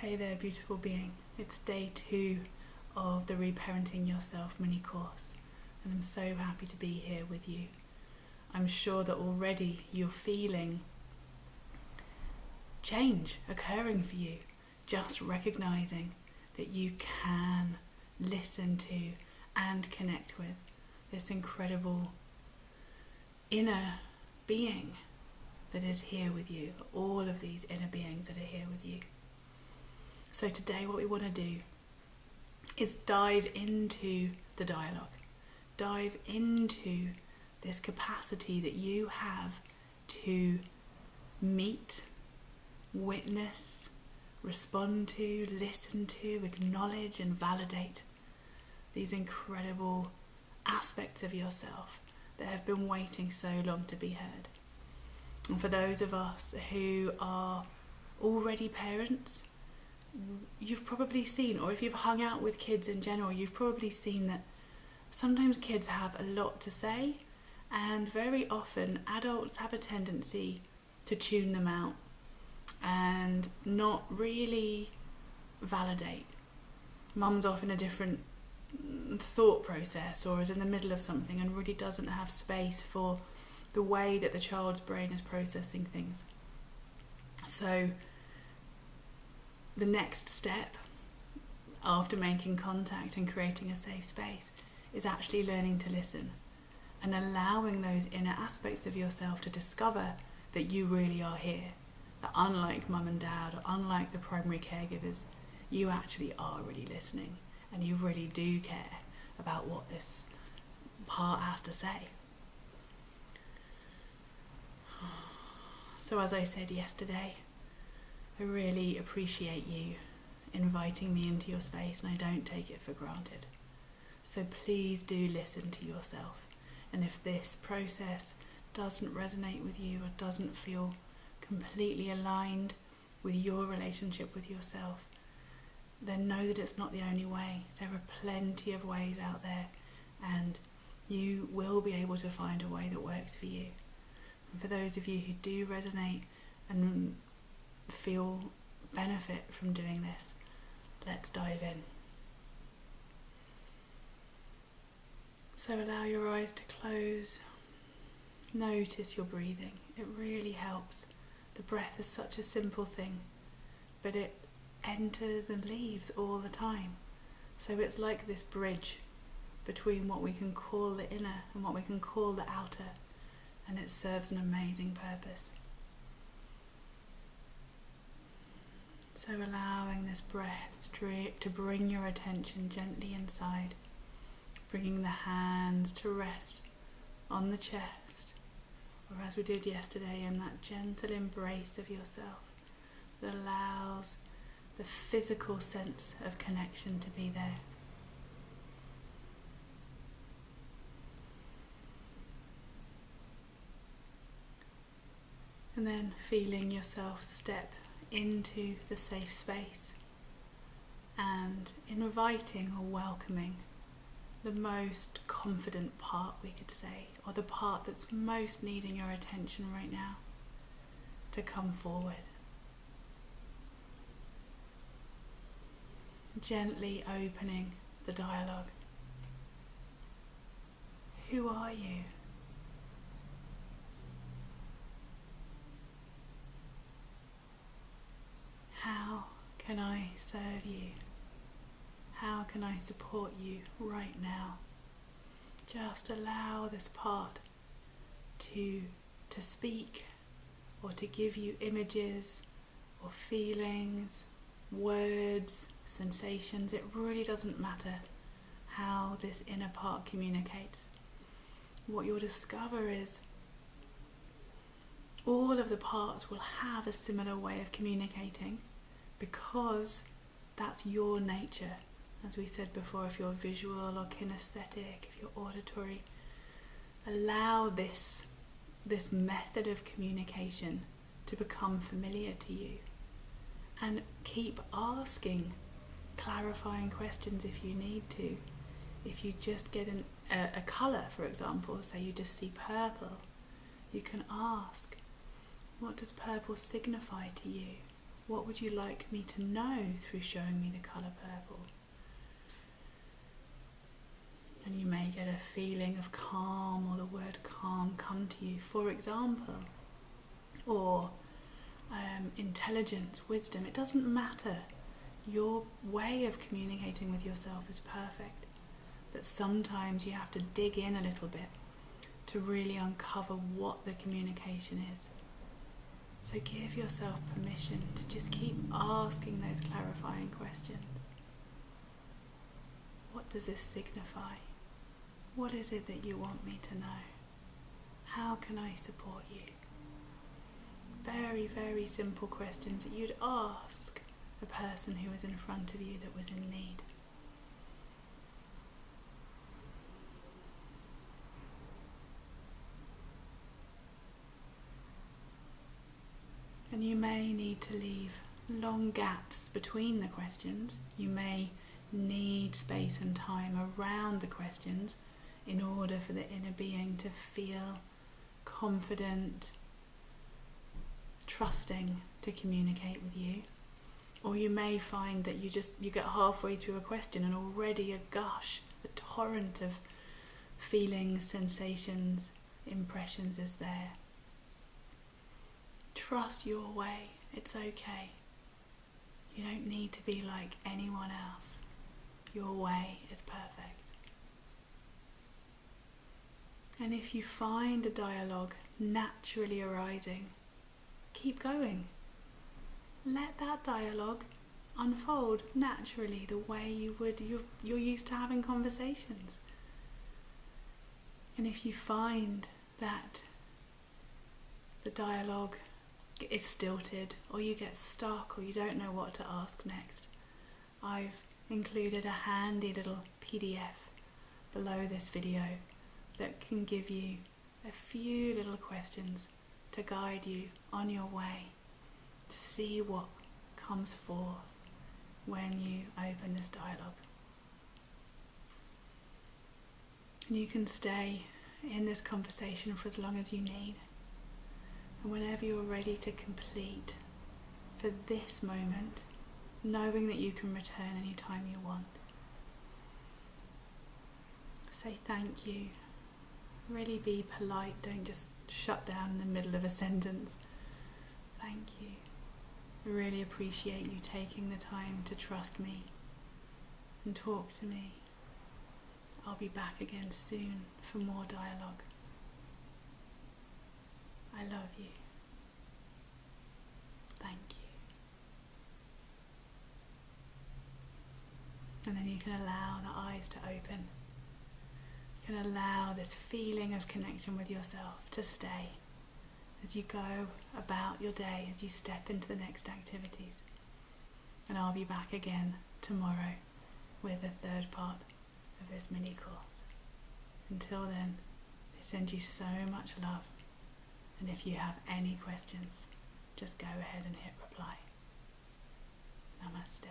Hey there, beautiful being. It's day 2 of the Reparenting Yourself mini course, and I'm so happy to be here with you. I'm sure that already you're feeling change occurring for you, just recognizing that you can listen to and connect with this incredible inner being that is here with you, all of these inner beings that are here with you. So today what we want to do is dive into the dialogue, dive into this capacity that you have to meet, witness, respond to, listen to, acknowledge and validate these incredible aspects of yourself that have been waiting so long to be heard. And for those of us who are already parents, you've probably seen, or if you've hung out with kids in general, you've probably seen that sometimes kids have a lot to say, and very often adults have a tendency to tune them out and not really validate. Mum's off in a different thought process or is in the middle of something and really doesn't have space for the way that the child's brain is processing things. So the next step after making contact and creating a safe space is actually learning to listen and allowing those inner aspects of yourself to discover that you really are here, that unlike mum and dad or unlike the primary caregivers, you actually are really listening and you really do care about what this part has to say. So as I said yesterday, I really appreciate you inviting me into your space, and I don't take it for granted. So please do listen to yourself. And if this process doesn't resonate with you or doesn't feel completely aligned with your relationship with yourself, then know that it's not the only way. There are plenty of ways out there, and you will be able to find a way that works for you. And for those of you who do resonate and feel benefit from doing this, let's dive in. So allow your eyes to close. Notice your breathing. It really helps. The breath is such a simple thing, but it enters and leaves all the time. So it's like this bridge between what we can call the inner and what we can call the outer, and it serves an amazing purpose. So allowing this breath to bring your attention gently inside, bringing the hands to rest on the chest, or as we did yesterday, in that gentle embrace of yourself that allows the physical sense of connection to be there. And then feeling yourself step into the safe space and inviting or welcoming the most confident part, we could say, or the part that's most needing your attention right now, to come forward. Gently opening the dialogue. Who are you? How can I serve you? How can I support you right now? Just allow this part to speak, or to give you images or feelings, words, sensations. It really doesn't matter how this inner part communicates. What you'll discover is all of the parts will have a similar way of communicating, because that's your nature. As we said before, if you're visual or kinesthetic, if you're auditory, allow this method of communication to become familiar to you, and keep asking clarifying questions if you need to. If you just get a colour, for example, say you just see purple, you can ask, what does purple signify to you? What would you like me to know through showing me the colour purple? And you may get a feeling of calm, or the word calm come to you, for example, or intelligence, wisdom. It doesn't matter. Your way of communicating with yourself is perfect, but sometimes you have to dig in a little bit to really uncover what the communication is. So give yourself permission to just keep asking those clarifying questions. What does this signify? What is it that you want me to know? How can I support you? Very, very simple questions that you'd ask the person who was in front of you that was in need. And you may need to leave long gaps between the questions. You may need space and time around the questions in order for the inner being to feel confident, trusting to communicate with you. Or you may find that you get halfway through a question and already a gush, a torrent of feelings, sensations, impressions is there. Trust your way. It's okay. You don't need to be like anyone else. Your way is perfect. And if you find a dialogue naturally arising, keep going. Let that dialogue unfold naturally the way you're used to having conversations. And if you find that the dialogue is stilted, or you get stuck, or you don't know what to ask next, I've included a handy little PDF below this video that can give you a few little questions to guide you on your way to see what comes forth when you open this dialogue. And you can stay in this conversation for as long as you need. And whenever you're ready to complete for this moment, knowing that you can return anytime you want, say thank you. Really be polite, don't just shut down in the middle of a sentence. Thank you. I really appreciate you taking the time to trust me and talk to me. I'll be back again soon for more dialogue. I love you. Thank you. And then you can allow the eyes to open. You can allow this feeling of connection with yourself to stay as you go about your day, as you step into the next activities. And I'll be back again tomorrow with the third part of this mini course. Until then, I send you so much love. And if you have any questions, just go ahead and hit reply. Namaste.